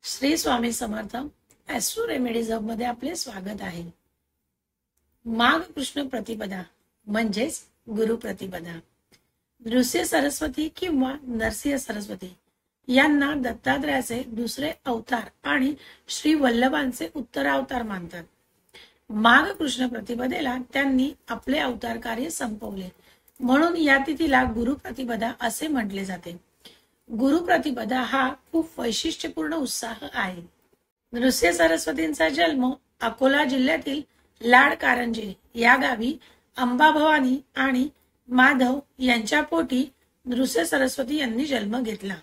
Shri Swami Samarth Austro remedies hub मध्ये आपले स्वागत आहे। माघ कृष्ण प्रतिपदा म्हणजेच गुरु प्रतिपदा। नृसिंह सरस्वती किंवा नरसिंह सरस्वती यांना दत्तात्रयाचे दुसरे अवतार आणि श्री वल्लभांचे उत्तरावतार मानतात। माघ कृष्ण प्रतिपदेला त्यांनी आपले अवतार कार्य संपवले, म्हणून या तिथीला गुरु प्रतिपदा असे म्हटले जाते। गुरु प्रतिपदा हा खूप वैशिष्ट्यपूर्ण उत्साह आहे। नृसिंह सरस्वतींचा जन्म अकोला जिल्ह्यातील लाडकारंजे या गावी अंबाभवानी आणि माधव यांच्या पोटी नृसिंह सरस्वती यांनी जन्म घेतला।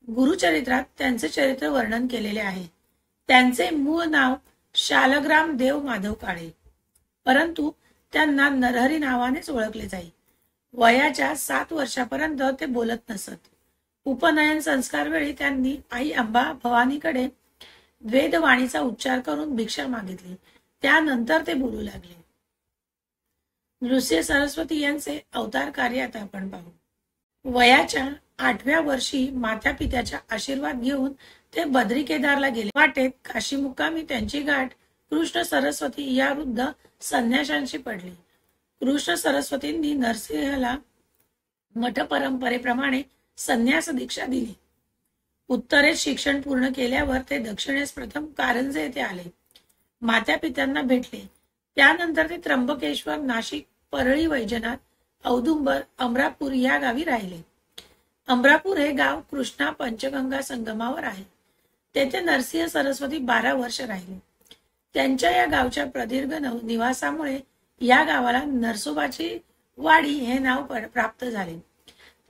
गुरुचरित्रात त्यांचे चरित्र वर्णन केलेले आहे। त्यांचे मूळ नाव शालग्राम देव माधव काळे, परंतु त्यांना नरहरी नावानेच ओळखले जाई। वयाच्या 7 वर्षापर्यंत ते बोलत नसत। उपनयन संस्कार वेळी त्यांनी आई अंबा भवानीकडे वेदवाणीचा उच्चार करून भिक्षा मागितली, त्यानंतर ते बोलू लागले। नृसिंह सरस्वती यांचे अवतार कार्य आता आपण पाहू। वयाच्या 8व्या वर्षी माता पित्याचा आशीर्वाद घेऊन ते बद्री केदारला गेले। वाटेत काशी मुक्कामी त्यांची गाठ कृष्ण सरस्वती या वृद्ध संन्याशांशी पडली। कृष्ण सरस्वतींनी नरसिंहाला मठ परंपरेप्रमाणे संन्यास दीक्षा दिली। उत्तरेत शिक्षण पूर्ण केल्यावर ते दक्षिणेस प्रथम कारंजे येथे आले। माता पित्यांना भेटले, त्यानंतर ते त्र्यंबकेश्वर, नाशिक, परळी, वैजनाथ, औदुंबर, अमरापूर या गावी राहिले। अमरापूर हे गाव कृष्णा पंचगंगा संगमावर आहे। तेथे नरसिंह सरस्वती 12 वर्ष राहिले। त्यांच्या या गावच्या प्रदीर्घ निवासामुळे या गावाला नरसोबाची वाडी हे नाव प्राप्त झाले।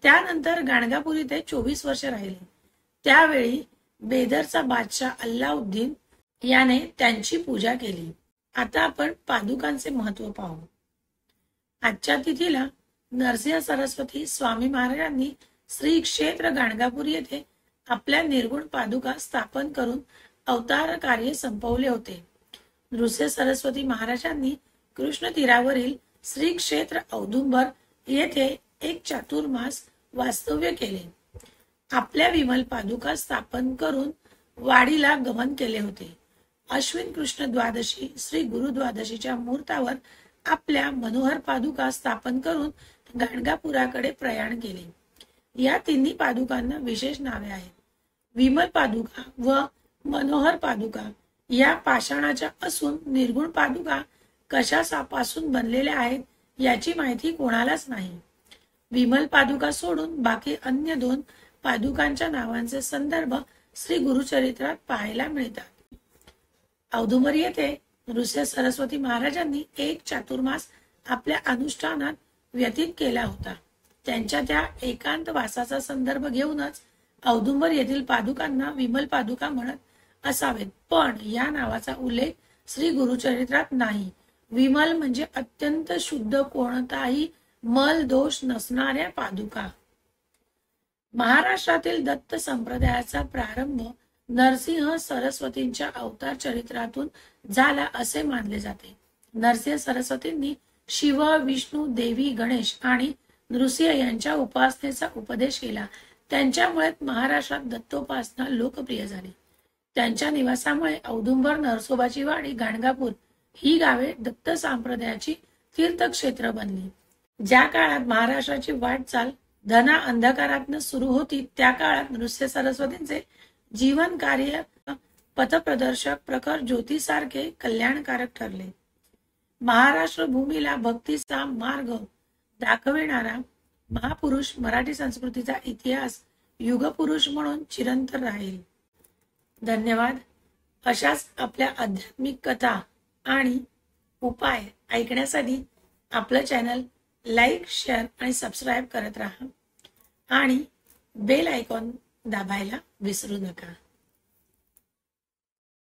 त्यानंतर गाणगापुरी ते 24 वर्ष राहिले। त्यावेळी बेदरचा बादशाह अल्लाउद्दीन याने त्यांची पूजा केली। आता आपण पादुकांचे महत्व पाहू। आजच्या तिथीला नरसिंह सरस्वती स्वामी महाराजांनी श्री क्षेत्र गाणगापुरी येथे आपल्या निर्गुण पादुका स्थापन करून अवतार कार्य संपवले होते। नृसिंह सरस्वती महाराजांनी कृष्ण तीरावरील श्री क्षेत्र औदुंबर येथे एक चातुर्मास वास्तव्य केले। आपल्या विमल पादुका स्थापन करून वाडीला गमन केले होते। अश्विन कृष्ण द्वादशी श्री गुरु द्वादशीच्या मुहूर्तावर आपल्या मनोहर पादुका स्थापन करून गाणगापुराकडे प्रयाण केले। या तिन्ही पादुकांना विशेष नावे आहेत। विमल पादुका व मनोहर पादुका या पाषाणाच्या असून निर्गुण पादुका कशापासून बनलेल्या आहेत याची माहिती कोणालाच नाही। विमल पादुका सोडून बाकी अन्य 2 पादुकांच्या नावांचे संदर्भ श्री गुरुचरित्रात पाहायला मिळतात। औदुंबर येथे नृसिंह सरस्वती महाराजांनी एक चातुर्मास आपल्या अनुष्ठानात व्यतीत केला होता। त्यांच्या त्या एकांत वासाचा संदर्भ घेऊनच औदुंबर येथील पादुकांना विमल पादुका म्हणत असावेत, पण या नावाचा उल्लेख श्री गुरुचरित्रात नाही। विमल म्हणजे अत्यंत शुद्ध, कोणताही मल दोष नसणाऱ्या पादुका। महाराष्ट्रातील दत्त संप्रदायाचा प्रारंभ नरसिंह सरस्वतींच्या अवतार चरित्रातून झाला असे मानले जाते। नरसिंह सरस्वतींनी शिव, विष्णू, देवी, गणेश आणि नृसिंह यांच्या उपासनेचा उपदेश केला। त्यांच्यामुळे महाराष्ट्रात दत्तोपासना लोकप्रिय झाली। त्यांच्या निवासामुळे औदुंबर, नरसोबाची वाडी, गाणगापूर ही गावे दत्त संप्रदायाची तीर्थक्षेत्र बनली। ज्या काळात महाराष्ट्राची वाटचाल धना अंधकारातून सुरू होती, त्या काळात नृसिंह सरस्वतींचे जीवन कार्य पथप्रदर्शक, प्रखर ज्योतीसारखे कल्याणकारक ठरले। महाराष्ट्र भूमीला भक्तीचा मार्ग दाखविणारा महापुरुष मराठी संस्कृतीचा इतिहास युगपुरुष म्हणून चिरंतन राहील। धन्यवाद। अशाच आपल्या आध्यात्मिक कथा आणि उपाय ऐकण्यासाठी आपलं चॅनल लाईक, शेअर आणि सबस्क्राईब करत राहा आणि बेल आयकॉन दाबायला विसरू नका।